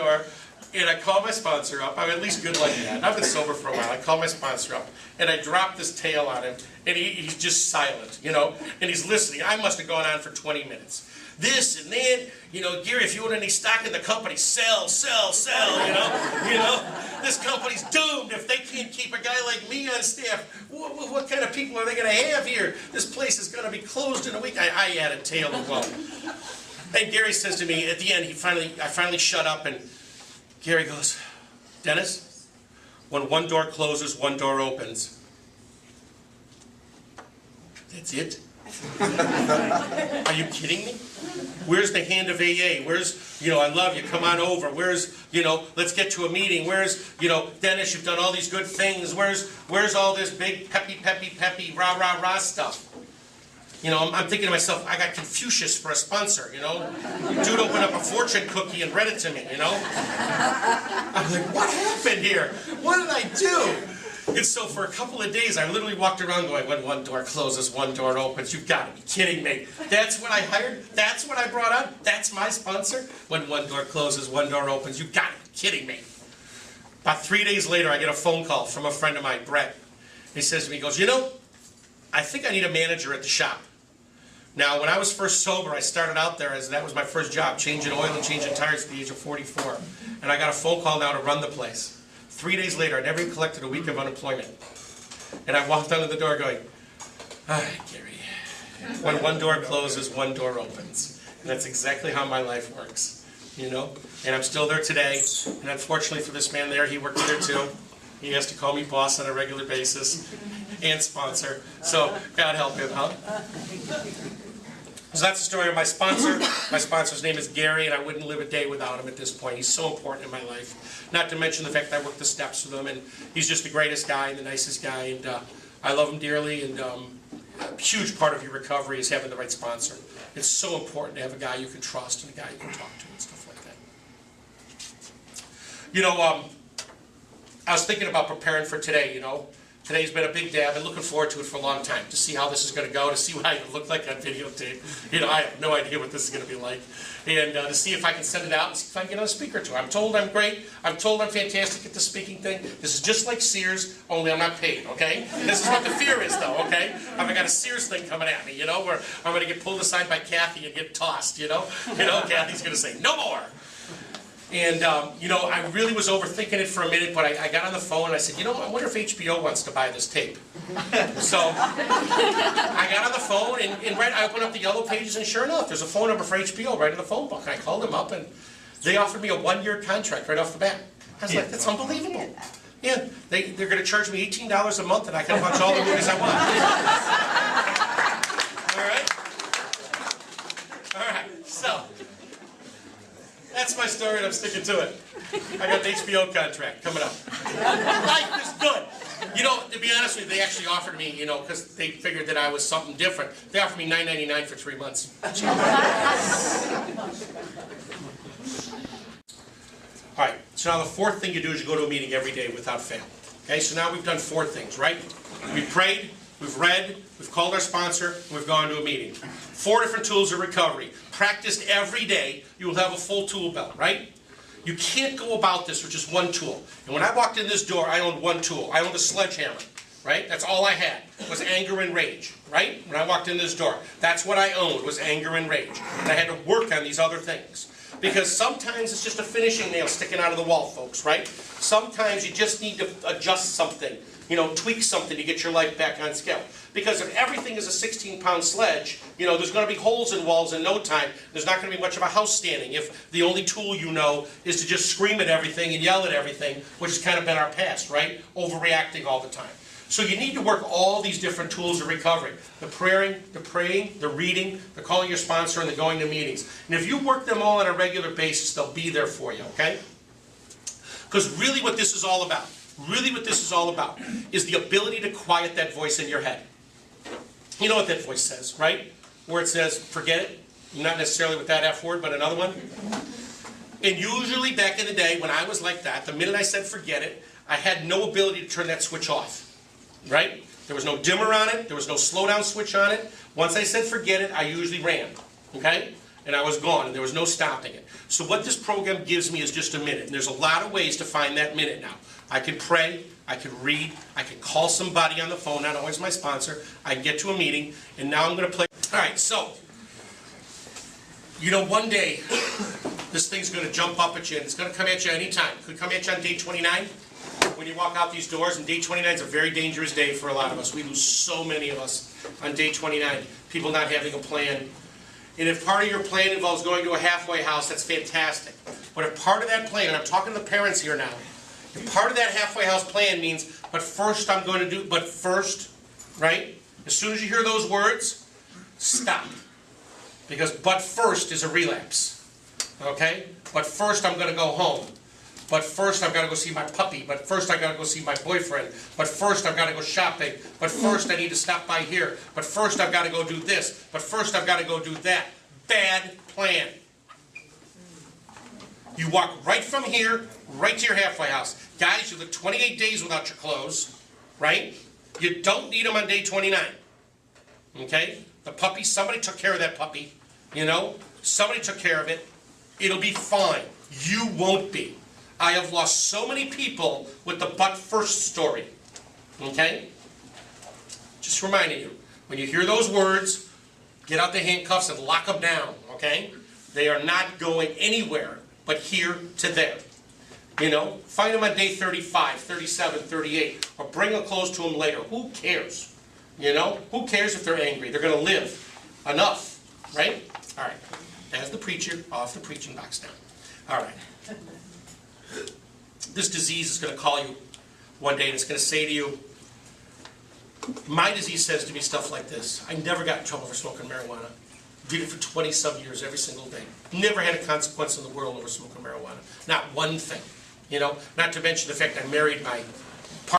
door, and I call my sponsor up. I'm at least good like that. I've been sober for a while. I call my sponsor up, and I drop this tale on him, and he's just silent, you know, and he's listening. I must have gone on for 20 minutes. This and that, you know, Gary, if you own any stock in the company, sell, you know, this company's doomed if they can't keep a guy like me on staff. What kind of people are they going to have here? This place is going to be closed in a week. I had a tale of woe. And Gary says to me at the end, I finally shut up, and Gary goes, Dennis, when one door closes, one door opens. That's it? Are you kidding me? Where's the hand of AA? Where's, you know, I love you, come on over. Where's, you know, let's get to a meeting. Where's, you know, Dennis, you've done all these good things. Where's all this big peppy, rah stuff? You know, I'm thinking to myself, I got Confucius for a sponsor, you know? Dude opened up a fortune cookie and read it to me, you know? I'm like, what happened here? What did I do? And so for a couple of days, I literally walked around going, when one door closes, one door opens. You've got to be kidding me. That's what I hired? That's what I brought on? That's my sponsor? When one door closes, one door opens. You've got to be kidding me. About 3 days later, I get a phone call from a friend of mine, Brett. He says to me, he goes, you know, I think I need a manager at the shop. Now, when I was first sober, I started out there as that was my first job, changing oil and changing tires at the age of 44. And I got a phone call now to run the place. 3 days later, I never even collected a week of unemployment. And I walked out of the door going, all right, Gary, when one door closes, one door opens. And that's exactly how my life works, you know? And I'm still there today. And unfortunately for this man there, he worked there too. He has to call me boss on a regular basis and sponsor. So God help him, huh? So that's the story of my sponsor. My sponsor's name is Gary, and I wouldn't live a day without him at this point. He's so important in my life. Not to mention the fact that I work the steps with him, and he's just the greatest guy and the nicest guy, and I love him dearly, and a huge part of your recovery is having the right sponsor. It's so important to have a guy you can trust and a guy you can talk to and stuff like that. You know, I was thinking about preparing for today, you know. Today's been a big day. I've been looking forward to it for a long time, to see how this is going to go, to see what I look like on videotape. You know, I have no idea what this is going to be like. And to see if I can send it out and see if I can get on a speaker tour. I'm told I'm great. I'm told I'm fantastic at the speaking thing. This is just like Sears, only I'm not paid, okay? This is what the fear is, though, okay? I've got a Sears thing coming at me, you know, where I'm going to get pulled aside by Kathy and get tossed, you know? Kathy's going to say, no more. And, you know, I really was overthinking it for a minute, but I got on the phone and I said, you know, I wonder if HBO wants to buy this tape. So I got on the phone and right, I opened up the yellow pages, and sure enough, there's a phone number for HBO right in the phone book. And I called them up, and they offered me a 1-year contract right off the bat. I was like, that's unbelievable. Yeah, they're going to charge me $18 a month, and I can watch all the movies I want. All right, so that's my story, and I'm sticking to it. I got the HBO contract coming up. Life is good. You know, to be honest with you, they actually offered me, you know, because they figured that I was something different. They offered me $9.99 for 3 months. All right, so now the fourth thing you do is you go to a meeting every day without fail. Okay, so now we've done 4 things, right? We prayed, we've read, we've called our sponsor, and we've gone to a meeting. 4 different tools of recovery. Practiced every day, you will have a full tool belt, right? You can't go about this with just one tool. And when I walked in this door, I owned one tool. I owned a sledgehammer, right? That's all I had, was anger and rage, right? When I walked in this door, that's what I owned, was anger and rage. And I had to work on these other things. Because sometimes it's just a finishing nail sticking out of the wall, folks, right? Sometimes you just need to adjust something, you know, tweak something to get your life back on scale. Because if everything is a 16-pound sledge, you know, there's going to be holes in walls in no time. There's not going to be much of a house standing if the only tool you know is to just scream at everything and yell at everything, which has kind of been our past, right? Overreacting all the time. So you need to work all these different tools of recovery. The praying, the reading, the calling your sponsor, and the going to meetings. And if you work them all on a regular basis, they'll be there for you, okay? Because really what this is all about, is the ability to quiet that voice in your head. You know what that voice says, right? Where it says, forget it. Not necessarily with that F word, but another one. And usually back in the day when I was like that, the minute I said forget it, I had no ability to turn that switch off, right? There was no dimmer on it. There was no slow down switch on it. Once I said forget it, I usually ran, okay? and I was gone, and there was no stopping it. So what this program gives me is just a minute, and there's a lot of ways to find that minute now. I can pray, I can read, I can call somebody on the phone, not always my sponsor, I can get to a meeting, and now I'm going to play. All right, so, you know, one day, this thing's going to jump up at you, and it's going to come at you anytime. It could come at you on day 29, when you walk out these doors, and day 29 is a very dangerous day for a lot of us. We lose so many of us on day 29, people not having a plan. And if part of your plan involves going to a halfway house, that's fantastic. But if part of that plan, and I'm talking to the parents here now, if part of that halfway house plan means, but first I'm going to do, but first, right? As soon as you hear those words, stop. Because but first is a relapse. Okay? But first I'm going to go home. But first I've got to go see my puppy. But first I've got to go see my boyfriend. But first I've got to go shopping. But first I need to stop by here. But first I've got to go do this. But first I've got to go do that. Bad plan. You walk right from here, right to your halfway house. Guys, you live 28 days without your clothes, right? You don't need them on day 29. Okay? The puppy, somebody took care of that puppy. You know? Somebody took care of it. It'll be fine. You won't be. I have lost so many people with the but first story. Okay? Just reminding you, when you hear those words, get out the handcuffs and lock them down. Okay? They are not going anywhere but here to there. You know? Find them on day 35, 37, 38, or bring the clothes to them later. Who cares? You know? Who cares if they're angry? They're going to live. Enough. Right? All right. As the preacher, off the preaching box now. All right. This disease is going to call you one day and it's going to say to you, my disease says to me stuff like this. I never got in trouble for smoking marijuana. Did it for 20-some years every single day. Never had a consequence in the world over smoking marijuana. Not one thing. You know, not to mention the fact I married my